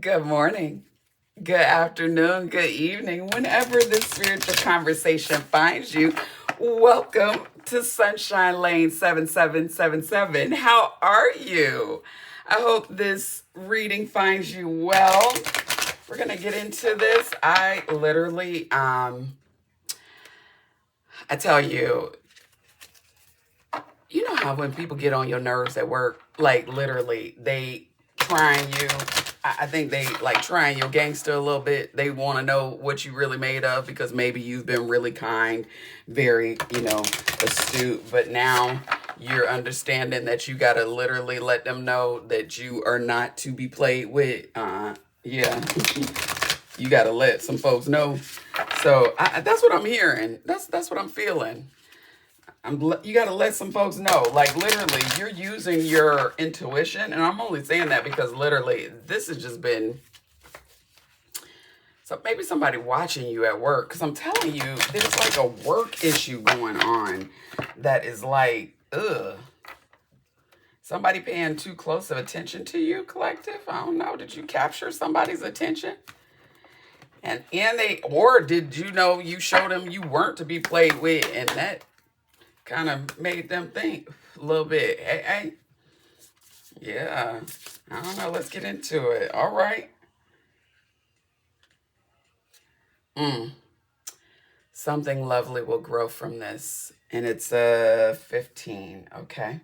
Good morning, good afternoon, good evening, whenever this spiritual conversation finds you. Welcome to Sunshine Lane 7777. How are you? I hope this reading finds you well. We're going to get into this. I tell you, you know how when people get on your nerves at work, like literally they trying you. I think they like trying your gangster a little bit. They want to know what you really made of because maybe you've been really kind, very, astute, but now you're understanding that you got to literally let them know that you are not to be played with. Yeah, you got to let some folks know. So that's what I'm hearing. That's what I'm feeling. You got to let some folks know, like literally, you're using your intuition, and I'm only saying that because literally, this has just been. So maybe somebody watching you at work, because I'm telling you, there's like a work issue going on that is like, ugh. Somebody paying too close of attention to you, collective. I don't know. Did you capture somebody's attention? Or did you know you showed them you weren't to be played with, and that kind of made them think a little bit. Hey, yeah, I don't know. Let's get into it. All right. Mm. Something lovely will grow from this. And it's 15. Okay.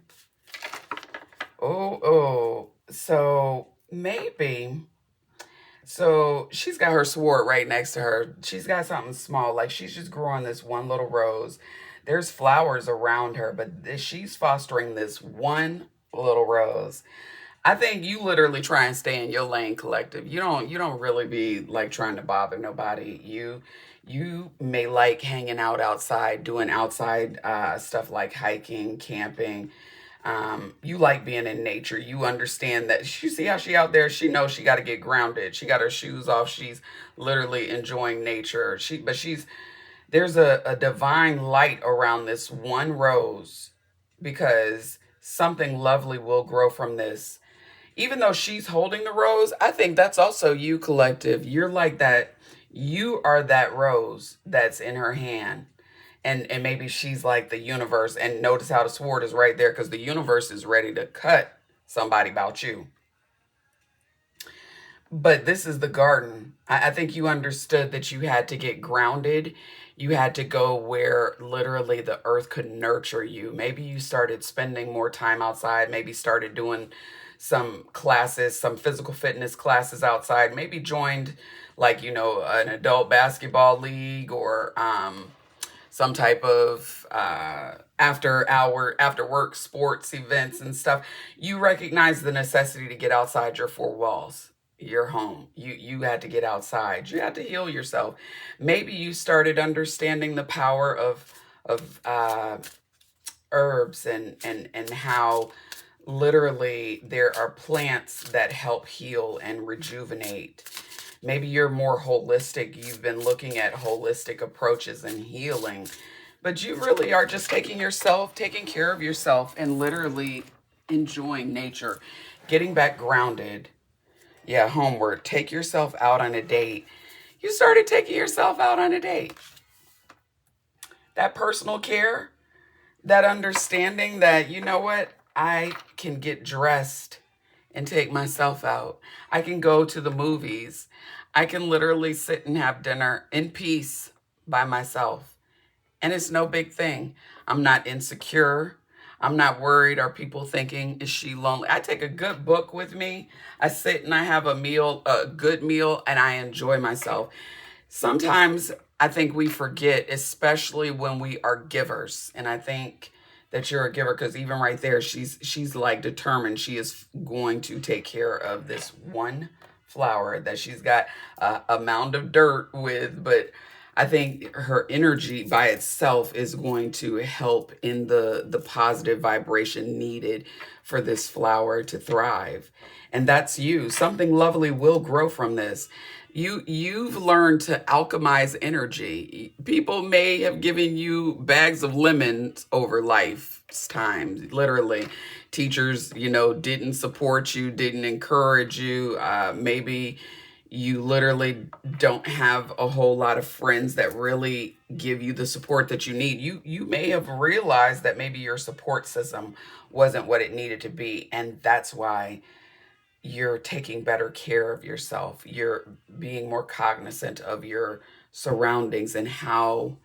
Oh. So maybe. So she's got her sword right next to her. She's got something small. Like she's just growing this one little rose. There's flowers around her, but she's fostering this one little rose. I think you literally try and stay in your lane, collective. You don't really be like trying to bother nobody. You may like hanging out outside, doing outside stuff like hiking, camping. You like being in nature. You understand that you see how she out there, she knows she got to get grounded. She got her shoes off. She's literally enjoying nature. She's there's a divine light around this one rose because something lovely will grow from this. Even though she's holding the rose, I think that's also you, collective. You're like that. You are that rose that's in her hand. And maybe she's like the universe. And notice how the sword is right there because the universe is ready to cut somebody about you. But this is the garden. I think you understood that you had to get grounded. You had to go where literally the earth could nurture you. Maybe you started spending more time outside, maybe started doing some classes, some physical fitness classes outside, maybe joined like, an adult basketball league or some type of after work sports events and stuff. You recognize the necessity to get outside your four walls, your home. You had to get outside. You had to heal yourself. Maybe you started understanding the power of herbs and how literally there are plants that help heal and rejuvenate. Maybe you're more holistic. You've been looking at holistic approaches and healing, but you really are just taking care of yourself and literally enjoying nature, getting back grounded. Yeah, homework. Take yourself out on a date. You started taking yourself out on a date. That personal care, that understanding that, you know what, I can get dressed and take myself out. I can go to the movies. I can literally sit and have dinner in peace by myself. And it's no big thing. I'm not insecure. I'm not worried. Are people thinking, is she lonely? I take a good book with me. I sit and I have a good meal, and I enjoy myself. Sometimes I think we forget, especially when we are givers. And I think that you're a giver because even right there, she's like determined. She is going to take care of this one flower that she's got a mound of dirt with, but I think her energy by itself is going to help in the positive vibration needed for this flower to thrive. And that's you. Something lovely will grow from this. You've learned to alchemize energy. People may have given you bags of lemons over life's time, literally. teachers, didn't support you, didn't encourage you. Maybe you literally don't have a whole lot of friends that really give you the support that you need. You may have realized that maybe your support system wasn't what it needed to be, and that's why you're taking better care of yourself. You're being more cognizant of your surroundings and how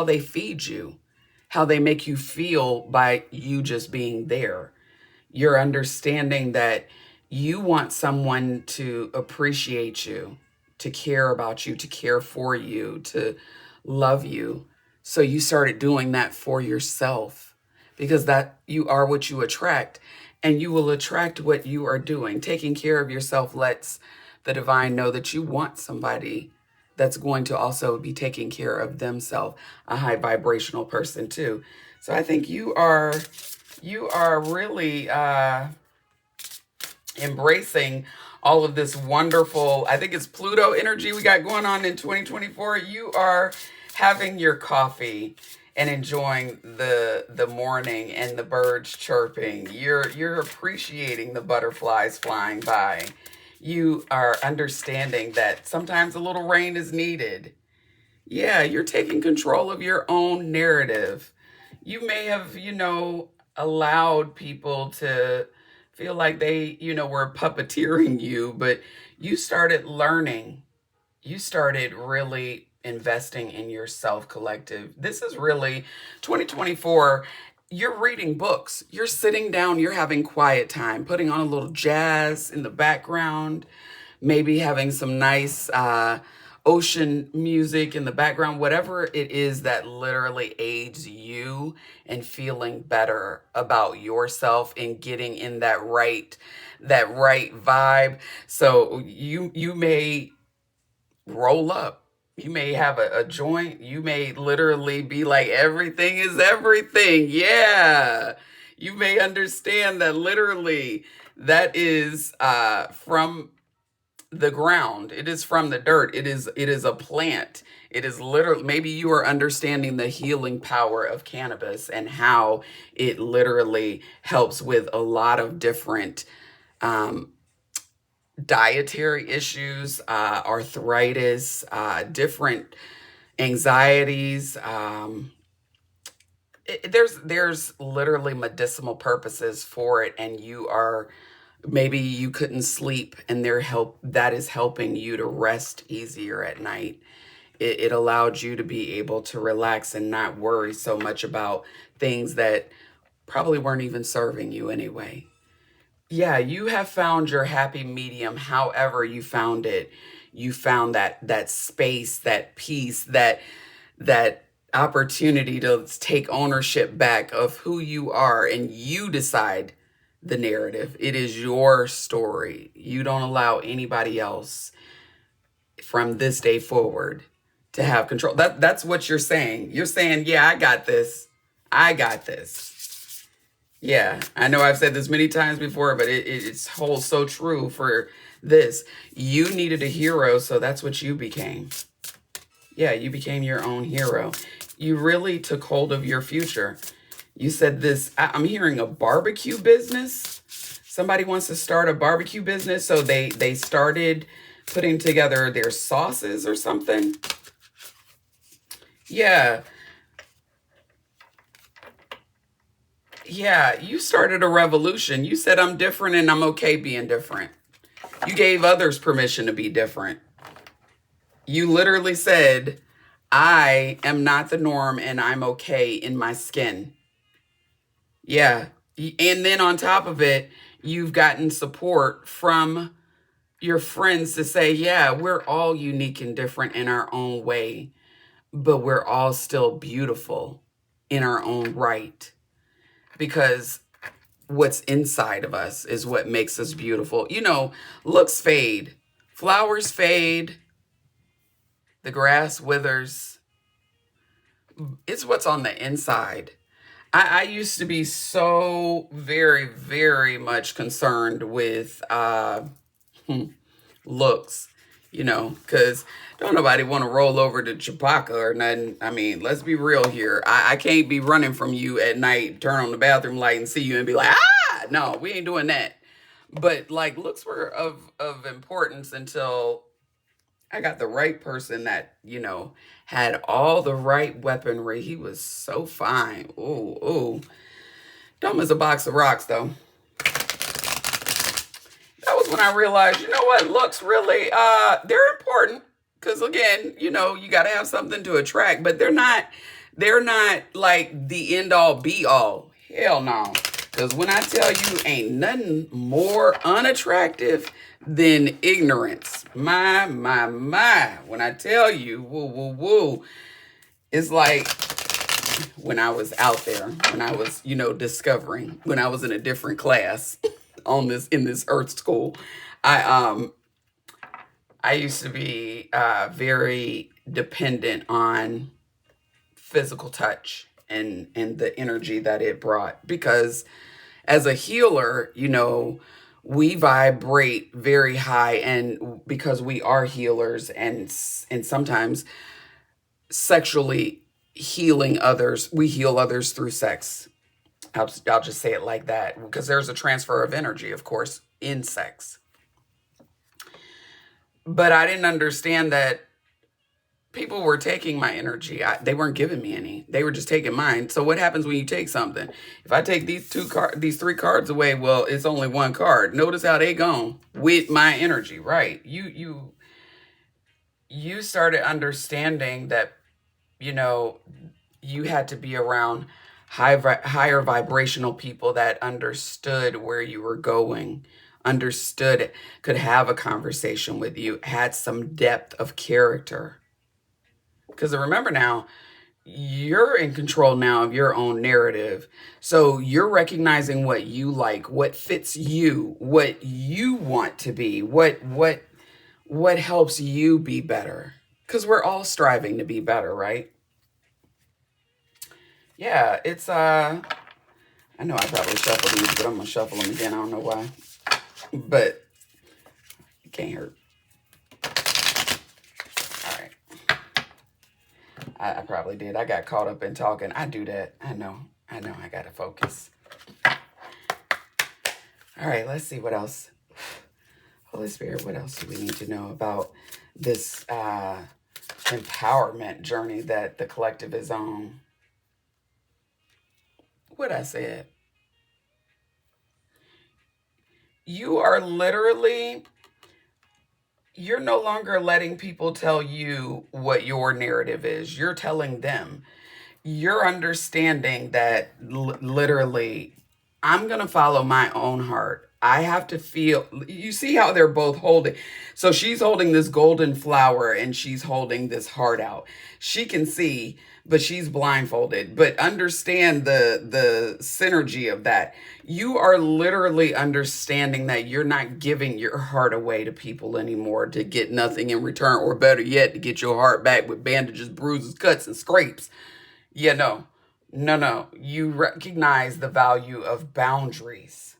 they feed you, how they make you feel by you just being there. You're understanding that you want someone to appreciate you, to care about you, to care for you, to love you. So you started doing that for yourself, because that you are what you attract, and you will attract what you are doing. Taking care of yourself lets the divine know that you want somebody that's going to also be taking care of themselves, a high vibrational person too. So I think you are really embracing all of this wonderful, I think it's Pluto energy we got going on in 2024. You are having your coffee and enjoying the morning and the birds chirping. You're appreciating the butterflies flying by. You are understanding that sometimes a little rain is needed. Yeah, you're taking control of your own narrative. You may have, allowed people to feel like they, were puppeteering you, but you started learning. You started really investing in yourself, collective. This is really 2024. You're reading books. You're sitting down, you're having quiet time, putting on a little jazz in the background, maybe having some nice ocean music in the background, whatever it is that literally aids you in feeling better about yourself and getting in that right vibe. So you may roll up. You may have a joint. You may literally be like, everything is everything. Yeah. You may understand that literally that is from the ground. It is from the dirt. It is a plant. It is literally, maybe you are understanding the healing power of cannabis and how it literally helps with a lot of different um, dietary issues, arthritis, different anxieties. There's literally medicinal purposes for it, and maybe you couldn't sleep, and that is helping you to rest easier at night. It allowed you to be able to relax and not worry so much about things that probably weren't even serving you anyway. Yeah, you have found your happy medium. However you found it, you found that space, that peace, that opportunity to take ownership back of who you are, and you decide the narrative. It is your story. You don't allow anybody else from this day forward to have control. That's what you're saying. You're saying, yeah, I got this. I got this. Yeah, I know I've said this many times before, but it holds so true for this. You needed a hero, so that's what you became. Yeah, you became your own hero. You really took hold of your future. You said this, I'm hearing a barbecue business. Somebody wants to start a barbecue business, so they started putting together their sauces or something. Yeah. Yeah, you started a revolution. You said, I'm different and I'm okay being different. You gave others permission to be different. You literally said, I am not the norm and I'm okay in my skin. Yeah. And then on top of it, you've gotten support from your friends to say, yeah, we're all unique and different in our own way, but we're all still beautiful in our own right. Because what's inside of us is what makes us beautiful. Looks fade, flowers fade, the grass withers. It's what's on the inside. I used to be so very, very much concerned with looks, because don't nobody want to roll over to Chewbacca or nothing. I mean, let's be real here. I can't be running from you at night, turn on the bathroom light and see you and be like, ah, No, we ain't doing that. But like looks were of importance until I got the right person that, had all the right weaponry. He was so fine. Ooh, ooh. Dumb as a box of rocks, though. That was when I realized, you know what, looks really, they're important. Because again, you got to have something to attract, but they're not like the end all be all. Hell no. Because when I tell you ain't nothing more unattractive than ignorance. My. When I tell you, woo, woo, woo, it's like when I was out there, when I was, discovering, when I was in a different class in this earth school, I I used to be very dependent on physical touch and the energy that it brought, because as a healer, we vibrate very high, and because we are healers and sometimes sexually healing others, we heal others through sex. I'll just say it like that, because there's a transfer of energy, of course, in sex. But I didn't understand that people were taking my energy. They weren't giving me any. They were just taking mine. So what happens when you take something? If I take these three cards away, well, it's only one card. Notice how they gone with my energy, right? You started understanding that, you had to be around higher vibrational people that understood where you were going, understood it, could have a conversation with you, had some depth of character. Because remember now, you're in control now of your own narrative. So you're recognizing what you like, what fits you, what you want to be, what helps you be better. Because we're all striving to be better, right? Yeah, it's I know I probably shuffled these, but I'm gonna shuffle them again. I don't know why. But it can't hurt. All right. I probably did. I got caught up in talking. I do that. I know. I gotta focus. All right, let's see what else. Holy Spirit, what else do we need to know about this empowerment journey that the collective is on? What I said. You are literally, you're no longer letting people tell you what your narrative is. You're telling them. You're understanding that literally, I'm going to follow my own heart. I have to feel, you see how they're both holding. So she's holding this golden flower and she's holding this heart out. She can see, but she's blindfolded. But understand the synergy of that. You are literally understanding that you're not giving your heart away to people anymore to get nothing in return, or better yet, to get your heart back with bandages, bruises, cuts, and scrapes. Yeah, no. You recognize the value of boundaries.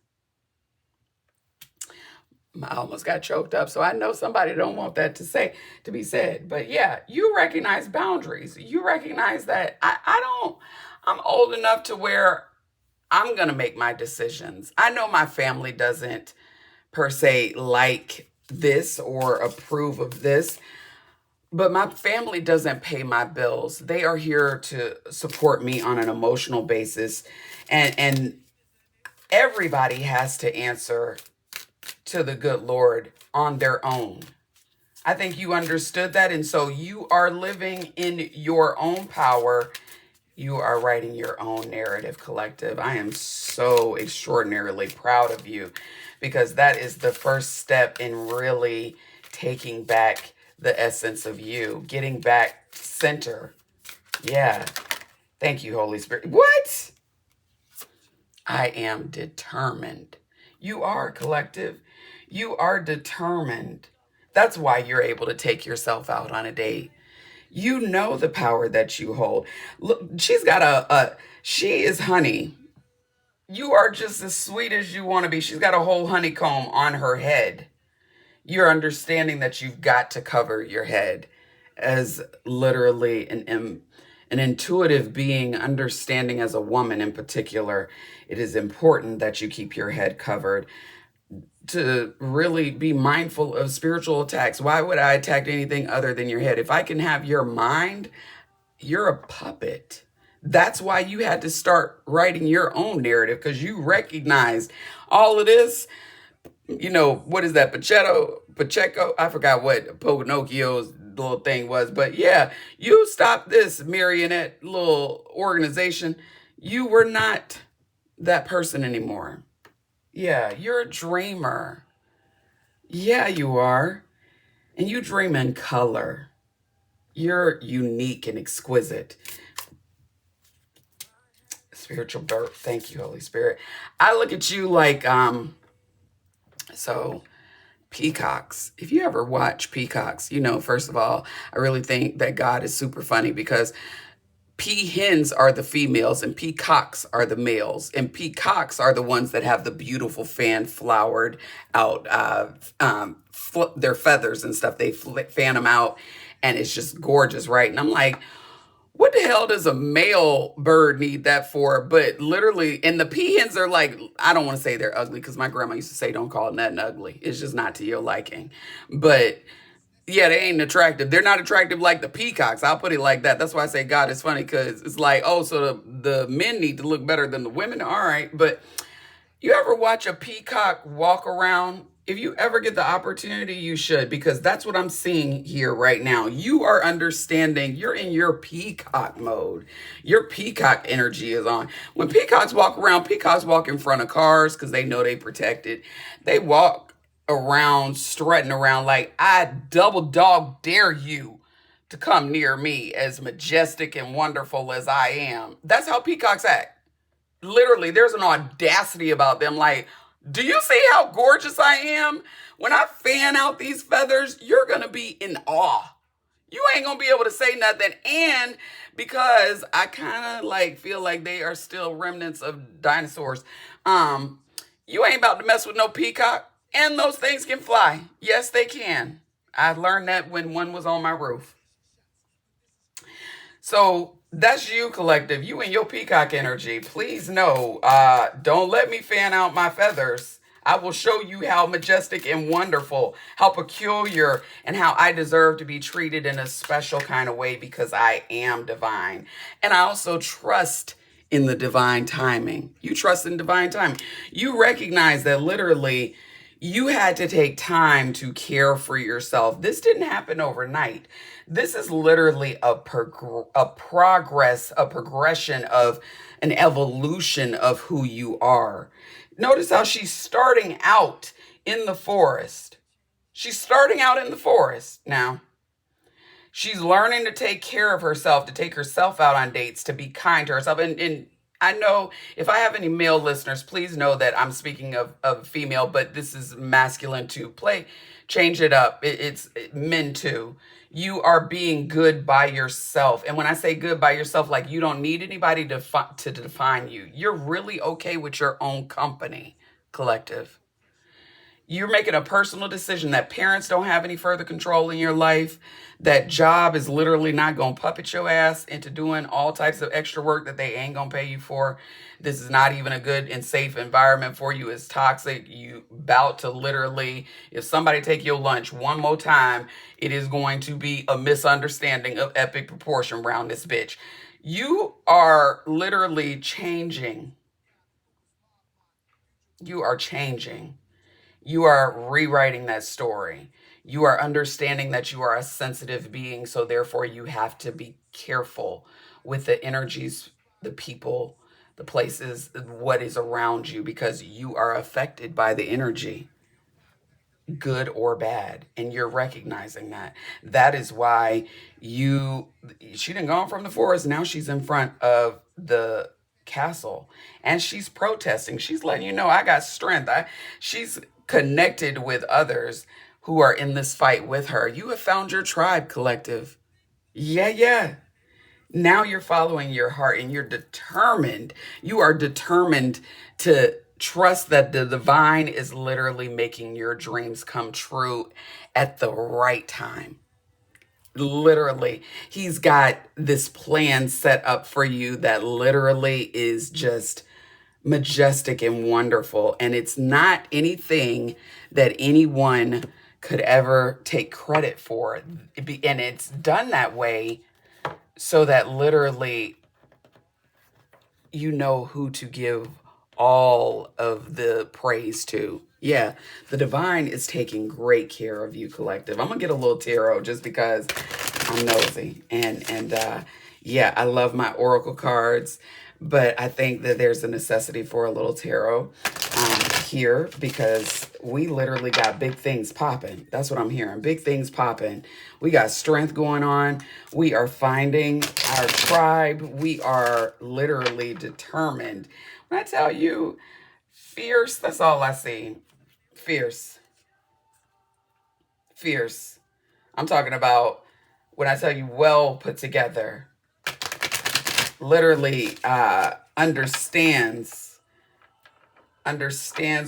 I almost got choked up, so I know somebody don't want that to be said. But yeah, you recognize boundaries. You recognize that I'm old enough to where I'm going to make my decisions. I know my family doesn't per se like this or approve of this, but my family doesn't pay my bills. They are here to support me on an emotional basis. And everybody has to answer to the good Lord on their own. I think you understood that. And so you are living in your own power. You are writing your own narrative, collective. I am so extraordinarily proud of you, because that is the first step in really taking back the essence of you, getting back center. Yeah. Thank you, Holy Spirit. What? I am determined. You are, collective. You are determined. That's why you're able to take yourself out on a date. You know the power that you hold. Look, she's got she is honey. You are just as sweet as you want to be. She's got a whole honeycomb on her head. You're understanding that you've got to cover your head as literally an intuitive being, understanding as a woman in particular, it is important that you keep your head covered to really be mindful of spiritual attacks. Why would I attack anything other than your head? If I can have your mind, you're a puppet. That's why you had to start writing your own narrative, because you recognized all of this. What is that? Pacheco? I forgot what Pinocchio's little thing was. But yeah, you stopped this marionette little organization. You were not that person anymore. Yeah, you're a dreamer. Yeah, you are. And you dream in color. You're unique and exquisite. Spiritual birth. Thank you, Holy Spirit. I look at you like, so peacocks. If you ever watch peacocks, first of all, I really think that God is super funny, because peahens are the females and peacocks are the males. And peacocks are the ones that have the beautiful fan flowered out, their feathers and stuff. They fan them out and it's just gorgeous, right? And I'm like, what the hell does a male bird need that for? But literally, and the peahens are like, I don't want to say they're ugly, because my grandma used to say, don't call nothing ugly. It's just not to your liking. But yeah, they ain't attractive. They're not attractive like the peacocks. I'll put it like that. That's why I say God is funny, because it's like, oh, so the men need to look better than the women. All right. But you ever watch a peacock walk around? If you ever get the opportunity, you should, because that's what I'm seeing here right now. You are understanding, you're in your peacock mode. Your peacock energy is on. When peacocks walk around, peacocks walk in front of cars because they know they protected. They walk around, strutting around like, I double dog dare you to come near me, as majestic and wonderful as I am. That's how peacocks act. Literally, there's an audacity about them. Like, do you see how gorgeous I am? When I fan out these feathers, you're going to be in awe. You ain't going to be able to say nothing. And because I kind of like feel like they are still remnants of dinosaurs, you ain't about to mess with no peacock. And those things can fly. Yes, they can. I learned that when one was on my roof. So that's you, collective. You and your peacock energy. Please know, don't let me fan out my feathers. I will show you how majestic and wonderful, how peculiar, and how I deserve to be treated in a special kind of way, because I am divine. And I also trust in the divine timing. You trust in divine timing. You recognize that literally you had to take time to care for yourself. This didn't happen overnight. This is literally a progress, a progression of an evolution of who you are. Notice how she's starting out in the forest. She's starting out in the forest now. She's learning to take care of herself, to take herself out on dates, to be kind to herself. And I know if I have any male listeners, please know that I'm speaking of female, but this is masculine too. Change it up. It's men too. You are being good by yourself. And when I say good by yourself, like you don't need anybody to define you. You're really okay with your own company, collective. You're making a personal decision that parents don't have any further control in your life. That job is literally not going to puppet your ass into doing all types of extra work that they ain't going to pay you for. This is not even a good and safe environment for you. It's toxic. You about to literally, if somebody take your lunch one more time, it is going to be a misunderstanding of epic proportion around this bitch. You are literally changing. You are changing. You are rewriting that story. You are understanding that you are a sensitive being, so therefore you have to be careful with the energies, the people, the places, what is around you, because you are affected by the energy, good or bad, and you're recognizing that. That is why she done gone from the forest, now she's in front of the castle and she's protesting. She's letting you know, I got strength. She's connected with others who are in this fight with her. You have found your tribe, collective. Yeah, yeah. Now you're following your heart and you're determined. You are determined to trust that the divine is literally making your dreams come true at the right time. Literally, he's got this plan set up for you that literally is just majestic and wonderful. And it's not anything that anyone could ever take credit for. And it's done that way so that literally you know who to give all of the praise to. Yeah, the divine is taking great care of you, collective. I'm gonna get a little tarot just because I'm nosy. And yeah, I love my oracle cards, but I think that there's a necessity for a little tarot here because we literally got big things popping. That's what I'm hearing. Big things popping. We got strength going on. We are finding our tribe. We are literally determined. When I tell you fierce, that's all I see. Fierce. Fierce. I'm talking about when I tell you well put together, literally understands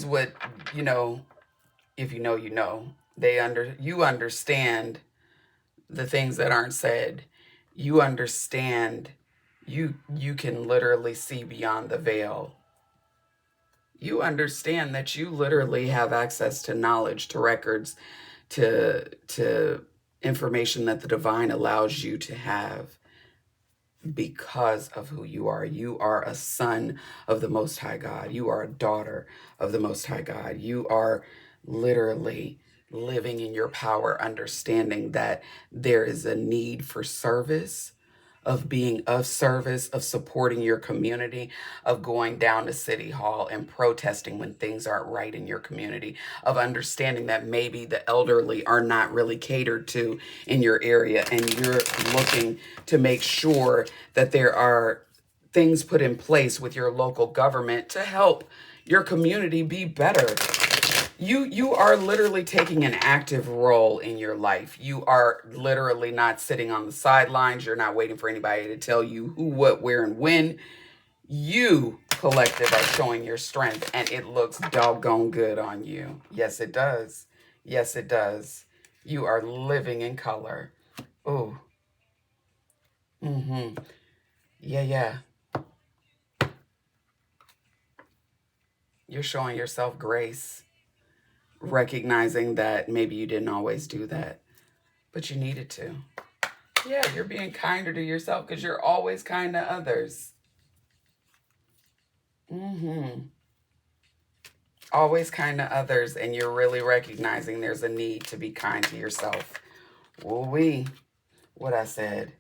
what, you know, if you know, you know. You understand the things that aren't said. You understand. You can literally see beyond the veil. You understand that you literally have access to knowledge, to records, to information that the divine allows you to have because of who you are. You are a son of the Most High God. You are a daughter of the Most High God. You are literally living in your power, understanding that there is a need for service, of being of service, of supporting your community, of going down to City Hall and protesting when things aren't right in your community, of understanding that maybe the elderly are not really catered to in your area, and you're looking to make sure that there are things put in place with your local government to help your community be better. You are literally taking an active role in your life. You are literally not sitting on the sidelines. You're not waiting for anybody to tell you who, what, where, and when. You, collective, are showing your strength, and it looks doggone good on you. Yes, it does. Yes, it does. You are living in color. Oh, mm-hmm. Yeah, yeah. You're showing yourself grace, recognizing that maybe you didn't always do that, but you needed to. Yeah, you're being kinder to yourself because you're always kind to others. Mm-hmm. Always kind to others, and you're really recognizing there's a need to be kind to yourself. Woo-wee. What I said.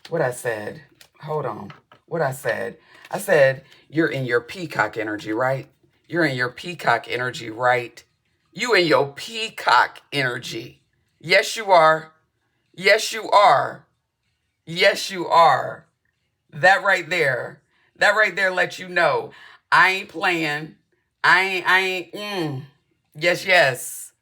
What I said. Hold on. What I said. I said you're in your peacock energy, right? You're in your peacock energy, right? You in your peacock energy. Yes, you are. Yes, you are. Yes, you are. That right there. That right there lets you know I ain't playing. I ain't. Yes, yes.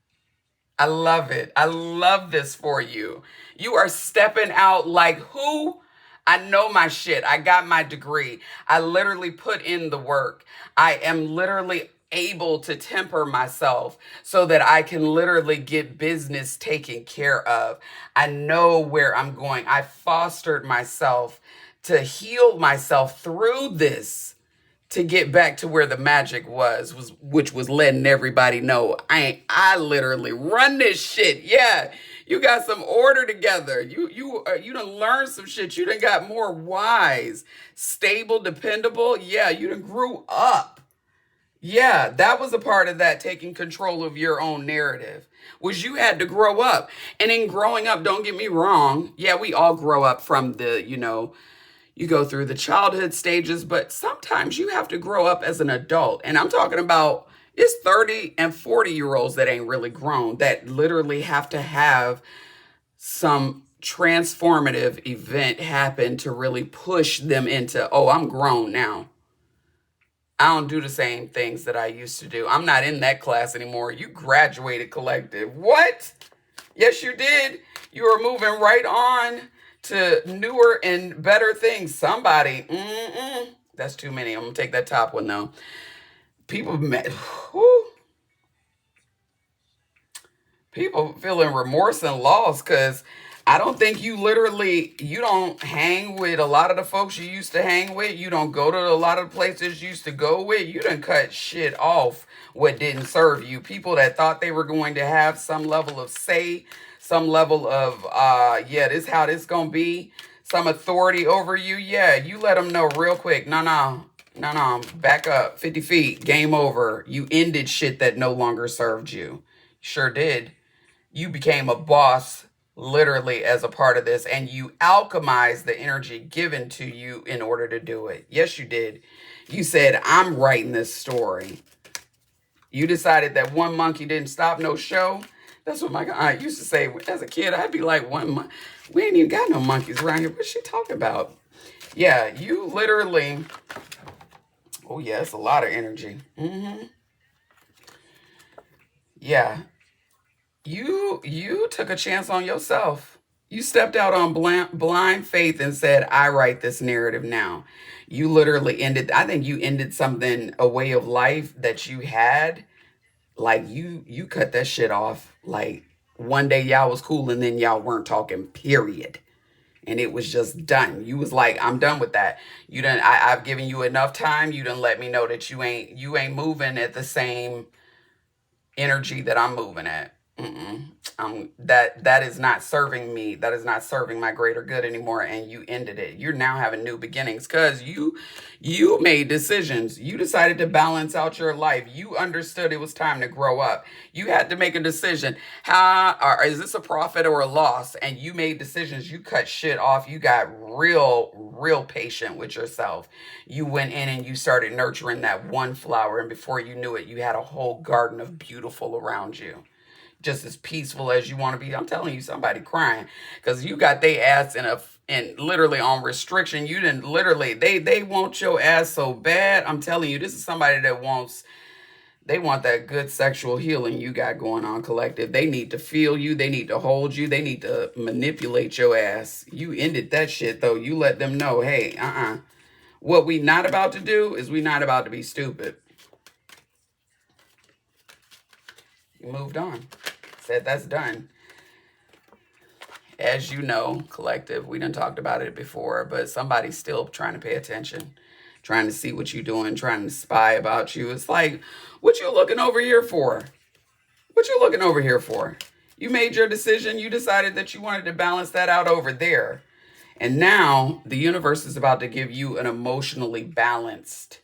I love it. I love this for you. You are stepping out like who? I know my shit. I got my degree. I literally put in the work. I am literally able to temper myself so that I can literally get business taken care of. I know where I'm going. I fostered myself to heal myself through this to get back to where the magic was which was letting everybody know I literally run this shit. Yeah, you got some order together. You done learned some shit. You done got more wise, stable, dependable. Yeah, you done grew up. Yeah, that was a part of that, taking control of your own narrative, was you had to grow up. And in growing up, don't get me wrong, yeah, we all grow up from you go through the childhood stages, but sometimes you have to grow up as an adult. And I'm talking about it's 30 and 40-year-olds that ain't really grown, that literally have to have some transformative event happen to really push them into, oh, I'm grown now. I don't do the same things that I used to do. I'm not in that class anymore. You graduated, collective. What? Yes, you did. You are moving right on to newer and better things. Somebody, that's too many. I'm gonna take that top one though. People, people feeling remorse and loss because I don't think you don't hang with a lot of the folks you used to hang with. You don't go to a lot of places you used to go with. You done cut shit off what didn't serve you. People that thought they were going to have some level of say, some level of, yeah, this how this gonna be, some authority over you. Yeah, you let them know real quick. No, no, no, no, back up 50 feet, game over. You ended shit that no longer served you. Sure did. You became a boss literally as a part of this, and you alchemized the energy given to you in order to do it. Yes, you did. You said, I'm writing this story. You decided that one monkey didn't stop no show. That's what my aunt used to say as a kid. I'd be like, we ain't even got no monkeys around here. What's she talking about? Yeah, you literally, oh yeah, it's a lot of energy. Yeah, you took a chance on yourself. You stepped out on blind faith and said, I write this narrative now. You literally ended, I think you ended something, a way of life that you had. Like you cut that shit off. Like one day y'all was cool and then y'all weren't talking, period. And it was just done. You was like, I'm done with that. You done I've given you enough time. You done let me know that you ain't moving at the same energy that I'm moving at. Mm-mm. That is not serving me. That is not serving my greater good anymore. And you ended it. You're now having new beginnings because you made decisions. You decided to balance out your life. You understood it was time to grow up. You had to make a decision. How or is this a profit or a loss? And you made decisions. You cut shit off. You got real patient with yourself. You went in and you started nurturing that one flower, and before you knew it, you had a whole garden of beautiful around you, just as peaceful as you want to be. I'm telling you, somebody crying because you got they ass in literally on restriction. You didn't literally, they want your ass so bad. I'm telling you, this is somebody that they want that good sexual healing you got going on, collective. They need to feel you. They need to hold you. They need to manipulate your ass. You ended that shit though. You let them know, hey, what we not about to do is we not about to be stupid. You moved on. Said that's done. As you know, collective, we done talked about it before, but somebody's still trying to pay attention, trying to see what you're doing, trying to spy about you. It's like, what you looking over here for? What you looking over here for? You made your decision. You decided that you wanted to balance that out over there. And now the universe is about to give you an emotionally balanced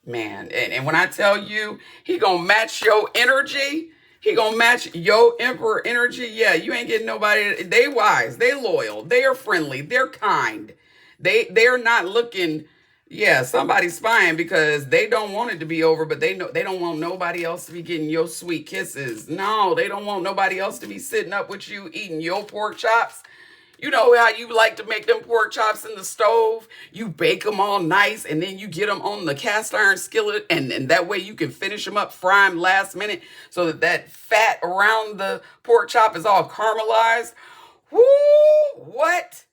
man. And when I tell you, he gonna match your energy. He gonna match your emperor energy. Yeah, you ain't getting nobody. They wise, they loyal, they are friendly, they're kind. They're not looking. Yeah, somebody's spying because they don't want it to be over, but they know they don't want nobody else to be getting your sweet kisses. No, they don't want nobody else to be sitting up with you eating your pork chops. You know how you like to make them pork chops in the stove? You bake them all nice and then you get them on the cast iron skillet, and that way you can finish them up, fry them last minute so that fat around the pork chop is all caramelized. Woo! What?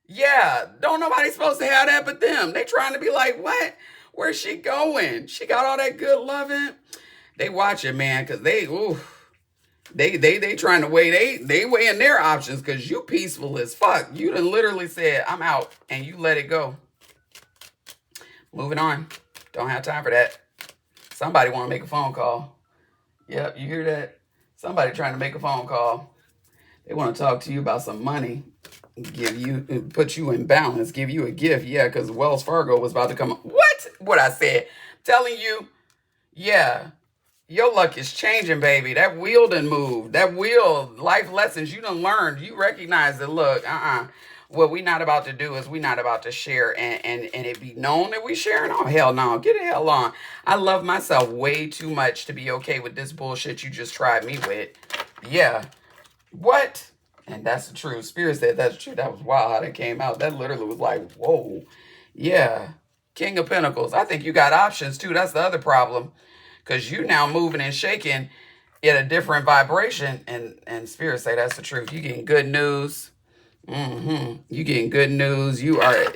Yeah, don't nobody supposed to have that but them. They trying to be like, what? Where's she going? She got all that good loving. They watching, man, because they trying to weigh they weighing their options because you peaceful as fuck. You done literally said, I'm out, and you let it go. Moving on. Don't have time for that. Somebody want to make a phone call. Yep, you hear that? Somebody trying to make a phone call. They want to talk to you about some money. Put you in balance, give you a gift. Yeah, because Wells Fargo was about to come. What I said? Telling you, yeah. Your luck is changing, baby. That wheel done moved. That wheel, life lessons you done learned. You recognize that, look, what we not about to do is we not about to share and it be known that we sharing. Oh, hell no. Get the hell on. I love myself way too much to be okay with this bullshit you just tried me with. Yeah. What? And that's the truth. Spirit said that's true. That was wild how that came out. That literally was like, whoa. Yeah. King of Pentacles. I think you got options too. That's the other problem. Because you now moving and shaking at a different vibration. And Spirit say that's the truth. You getting good news. You getting good news. You are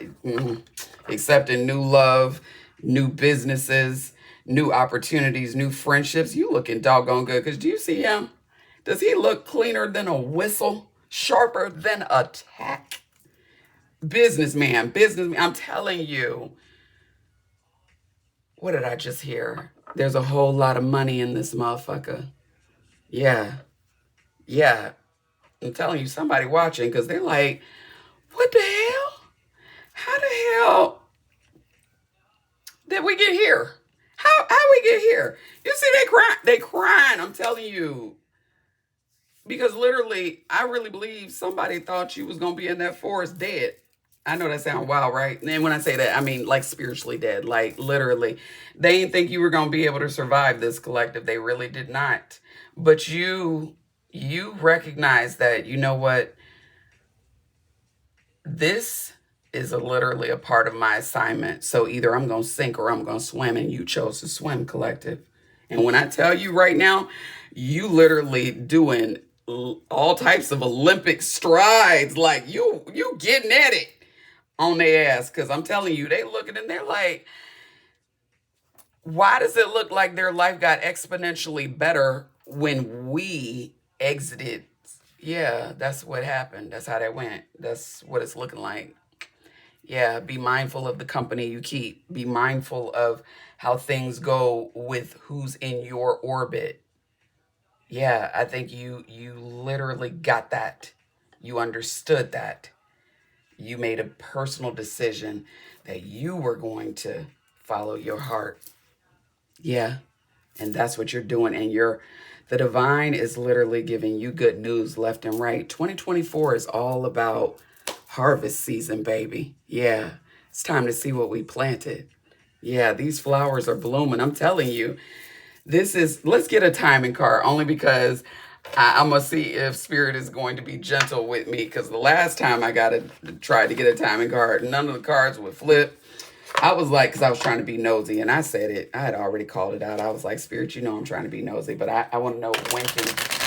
accepting new love, new businesses, new opportunities, new friendships. You looking doggone good. Because do you see him? Does he look cleaner than a whistle? sharper than a tack. Businessman. I'm telling you. What did I just hear? There's a whole lot of money in this motherfucker. Yeah. Yeah. I'm telling you, somebody watching, because they're like, what the hell? How the hell did we get here? How we get here? You see, they crying. I'm telling you. Because literally, I really believe somebody thought you was gonna be in that forest dead. I know that sounds wild, right? And when I say that, I mean like spiritually dead. Like literally. They didn't think you were gonna be able to survive this collective. They really did not. But you recognize that, you know what? This is literally a part of my assignment. So either I'm going to sink or I'm going to swim, and you chose to swim, collective. And when I tell you right now, you literally doing all types of Olympic strides. Like you getting at it on their ass. Because I'm telling you, they looking and they're like, why does it look like their life got exponentially better when we exited? Yeah, that's what happened. That's how that went. That's what it's looking like. Yeah, be mindful of the company you keep. Be mindful of how things go with who's in your orbit. Yeah, I think you literally got that. You understood that. You made a personal decision that you were going to follow your heart. Yeah, and that's what you're doing. And the divine is literally giving you good news left and right. 2024 is all about harvest season, baby. Yeah, it's time to see what we planted. Yeah, these flowers are blooming. I'm telling you, let's get a timing card, only because I'm going to see if spirit is going to be gentle with me. Because the last time I tried to get a timing card, none of the cards would flip. I was like, because I was trying to be nosy, and I said it. I had already called it out. I was like, Spirit, you know I'm trying to be nosy, but I want to know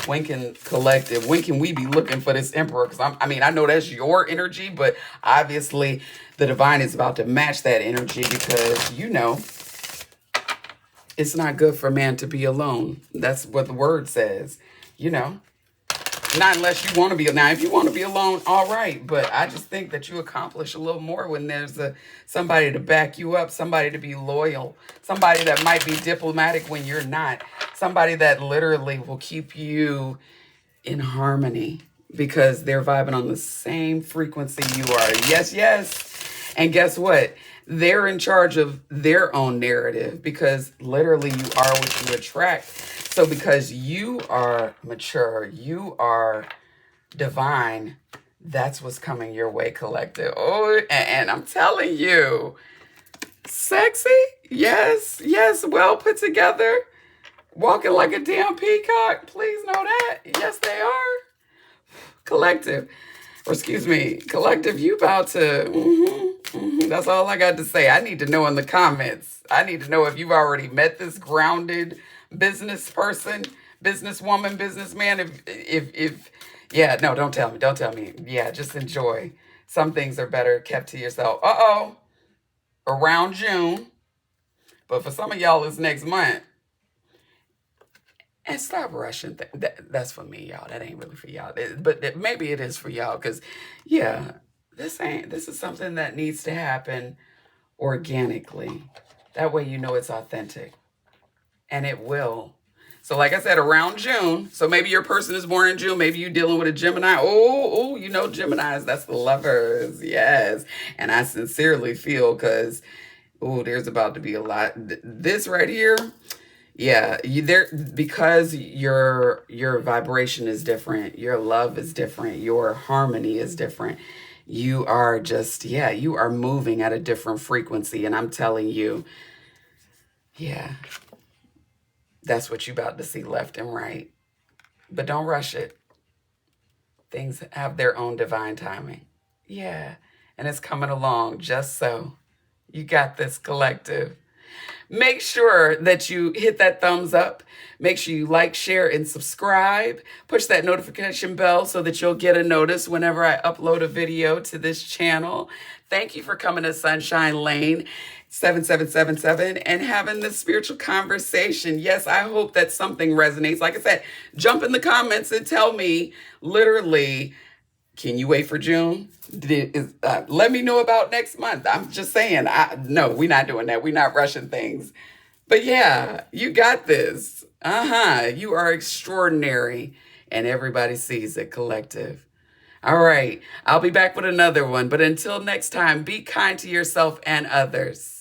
when can collective, when can we be looking for this emperor? Because I know that's your energy, but obviously the divine is about to match that energy, because it's not good for man to be alone. That's what the word says, Not unless you want to be. Now, if you want to be alone, all right. But I just think that you accomplish a little more when there's somebody to back you up, somebody to be loyal, somebody that might be diplomatic when you're not, somebody that literally will keep you in harmony because they're vibing on the same frequency you are. Yes, yes. And guess what? They're in charge of their own narrative, because literally you are what you attract. So because you are mature, you are divine, that's what's coming your way, collective. Oh, and I'm telling you, sexy, yes, yes, well put together, walking like a damn peacock. Please know that. Yes, they are. Collective, or excuse me, collective, you about to, that's all I got to say. I need to know in the comments. I need to know if you've already met this grounded business person, businesswoman, businessman. If yeah, no, don't tell me. Yeah, just enjoy. Some things are better kept to yourself. Around June, but for some of y'all it's next month. And stop rushing. That's for me, y'all. That ain't really for y'all. But maybe it is for y'all, because yeah, this is something that needs to happen organically. That way you know it's authentic. And it will. So like I said, around June. So maybe your person is born in June. Maybe you're dealing with a Gemini. Oh, Geminis, that's the lovers. Yes. And I sincerely feel, because, there's about to be a lot. This right here, yeah, because your vibration is different. Your love is different. Your harmony is different. You are you are moving at a different frequency. And I'm telling you, yeah, that's what you're about to see left and right. But don't rush it. Things have their own divine timing. Yeah. And it's coming along just so. You got this, collective. Make sure that you hit that thumbs up. Make sure you like, share, and subscribe. Push that notification bell so that you'll get a notice whenever I upload a video to this channel. Thank you for coming to Sunshine Lane 7777 and having this spiritual conversation. Yes, I hope that something resonates. Like I said, jump in the comments and tell me literally Can you wait for June? Let me know about next month. I'm just saying, no, we're not doing that. We're not rushing things. But yeah, you got this. You are extraordinary. And everybody sees it, collective. All right. I'll be back with another one. But until next time, be kind to yourself and others.